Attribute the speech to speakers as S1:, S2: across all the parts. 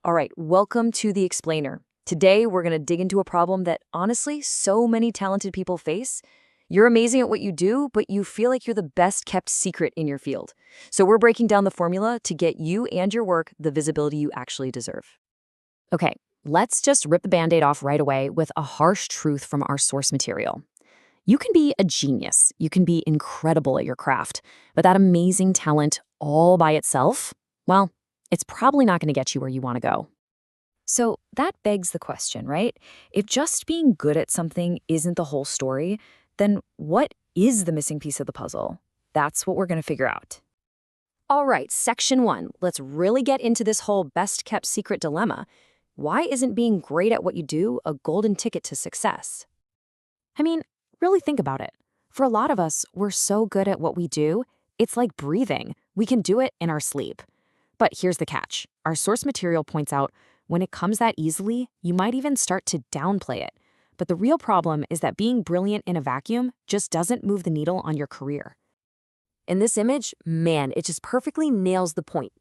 S1: All right, welcome to The Explainer. Today, we're going to dig into a problem that, honestly, so many talented people face. You're amazing at what you do, but you feel like you're the best kept secret in your field. So we're breaking down the formula to get you and your work the visibility you actually deserve. Okay, let's just rip the Band-Aid off right away with a harsh truth from our source material. You can be a genius, you can be incredible at your craft, but that amazing talent all by itself, well, it's probably not going to get you where you want to go. So that begs the question, right? If just being good at something isn't the whole story, then what is the missing piece of the puzzle? That's what we're going to figure out. All right, section 1. Let's really get into this whole best-kept secret dilemma. Why isn't being great at what you do a golden ticket to success? I mean, really think about it. For a lot of us, we're so good at what we do, it's like breathing. We can do it in our sleep. But here's the catch. Our source material points out when it comes that easily, you might even start to downplay it. But the real problem is that being brilliant in a vacuum just doesn't move the needle on your career. In this image, man, it just perfectly nails the point.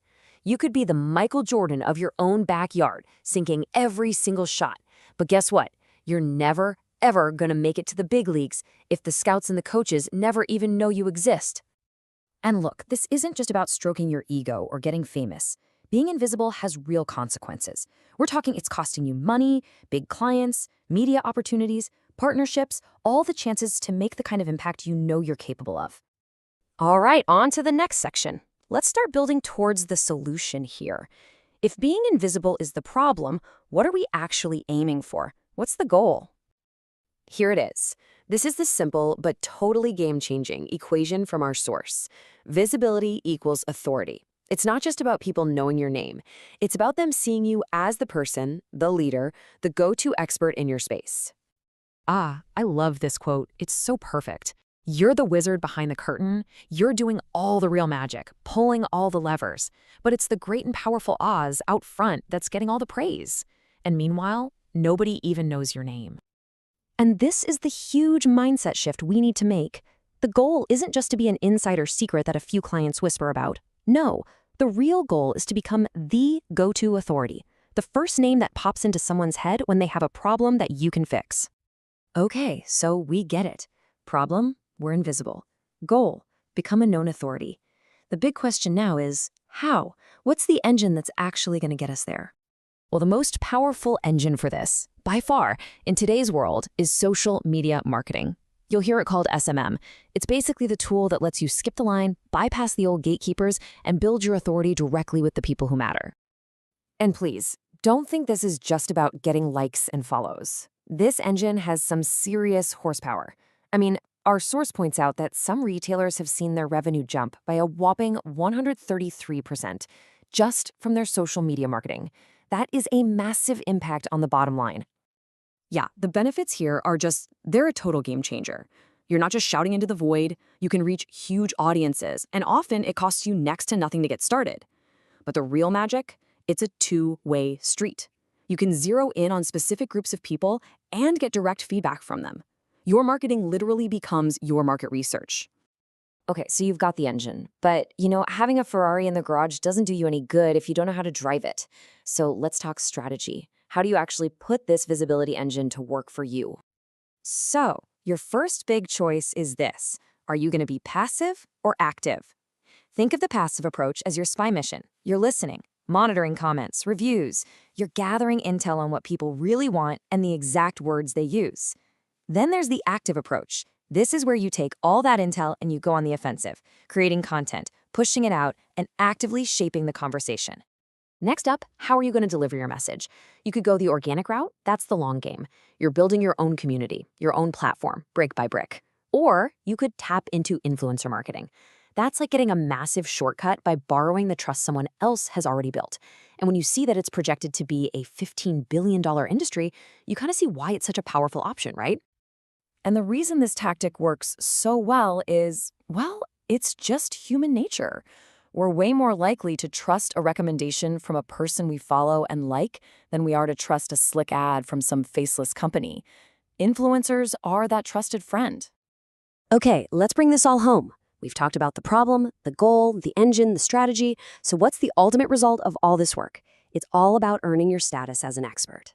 S1: You could be the Michael Jordan of your own backyard, sinking every single shot. But guess what? You're never, ever gonna make it to the big leagues if the scouts and the coaches never even know you exist. And look, this isn't just about stroking your ego or getting famous. Being invisible has real consequences. We're talking it's costing you money, big clients, media opportunities, partnerships, all the chances to make the kind of impact you know you're capable of. All right, on to the next section. Let's start building towards the solution here. If being invisible is the problem, what are we actually aiming for? What's the goal? Here it is. This is the simple but totally game-changing equation from our source. Visibility equals authority. It's not just about people knowing your name. It's about them seeing you as the person, the leader, the go-to expert in your space. Ah, I love this quote. It's so perfect. You're the wizard behind the curtain. You're doing all the real magic, pulling all the levers. But it's the great and powerful Oz out front that's getting all the praise. And meanwhile, nobody even knows your name. And this is the huge mindset shift we need to make. The goal isn't just to be an insider secret that a few clients whisper about. No, the real goal is to become the go-to authority, the first name that pops into someone's head when they have a problem that you can fix. Okay, so we get it. Problem, we're invisible. Goal, become a known authority. The big question now is, how? What's the engine that's actually going to get us there? Well, the most powerful engine for this, by far, in today's world, is social media marketing. You'll hear it called SMM. It's basically the tool that lets you skip the line, bypass the old gatekeepers, and build your authority directly with the people who matter. And please, don't think this is just about getting likes and follows. This engine has some serious horsepower. I mean, our source points out that some retailers have seen their revenue jump by a whopping 133% just from their social media marketing. That is a massive impact on the bottom line. Yeah, the benefits here are they're a total game changer. You're not just shouting into the void, you can reach huge audiences, and often it costs you next to nothing to get started. But the real magic? It's a two-way street. You can zero in on specific groups of people and get direct feedback from them. Your marketing literally becomes your market research. Okay, so you've got the engine, but, having a Ferrari in the garage doesn't do you any good if you don't know how to drive it. So let's talk strategy. How do you actually put this visibility engine to work for you? So, your first big choice is this. Are you going to be passive or active? Think of the passive approach as your spy mission. You're listening, monitoring comments, reviews. You're gathering intel on what people really want and the exact words they use. Then there's the active approach. This is where you take all that intel and you go on the offensive, creating content, pushing it out, and actively shaping the conversation. Next up, how are you going to deliver your message? You could go the organic route. That's the long game. You're building your own community, your own platform, brick by brick. Or you could tap into influencer marketing. That's like getting a massive shortcut by borrowing the trust someone else has already built. And when you see that it's projected to be a $15 billion industry, you kind of see why it's such a powerful option, right? And the reason this tactic works so well is, it's just human nature. We're way more likely to trust a recommendation from a person we follow and like than we are to trust a slick ad from some faceless company. Influencers are that trusted friend. Okay, let's bring this all home. We've talked about the problem, the goal, the engine, the strategy. So what's the ultimate result of all this work?
S2: It's all about earning your status as an expert.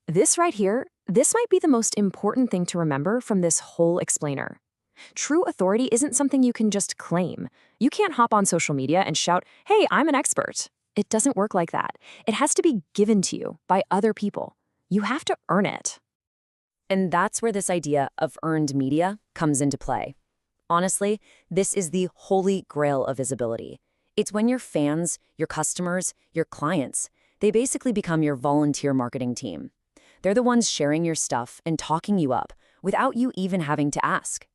S2: This right here, this might be the most important thing to remember from this whole explainer. True authority isn't something you can just claim. You can't hop on social media and shout, "Hey, I'm an expert." It doesn't work like that. It has to be given to you by other people. You have to earn it.
S1: And that's where this idea of earned media comes into play. Honestly, this is the holy grail of visibility. It's when your fans, your customers, your clients, they basically become your volunteer marketing team. They're the ones sharing your stuff and talking you up without you even having to ask.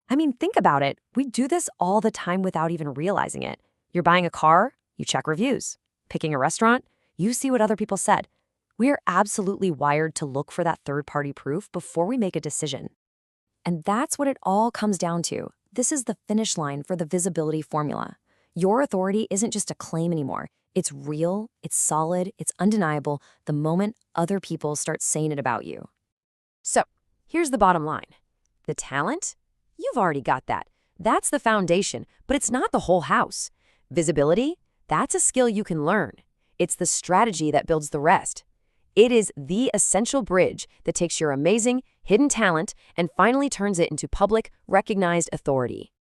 S2: I mean, think about it. We do this all the time without even realizing it. You're buying a car, you check reviews. Picking a restaurant, you see what other people said. We are absolutely wired to look for that third-party proof before we make a decision. And that's what it all comes down to. This is the finish line for the visibility formula. Your authority isn't just a claim anymore. It's real, it's solid, it's undeniable the moment other people start saying it about you. So, here's the bottom line. The talent? You've already got that. That's the foundation, but it's not the whole house. Visibility? That's a skill you can learn. It's the strategy that builds the rest. It is the essential bridge that takes your amazing, hidden talent and finally turns it into public, recognized authority.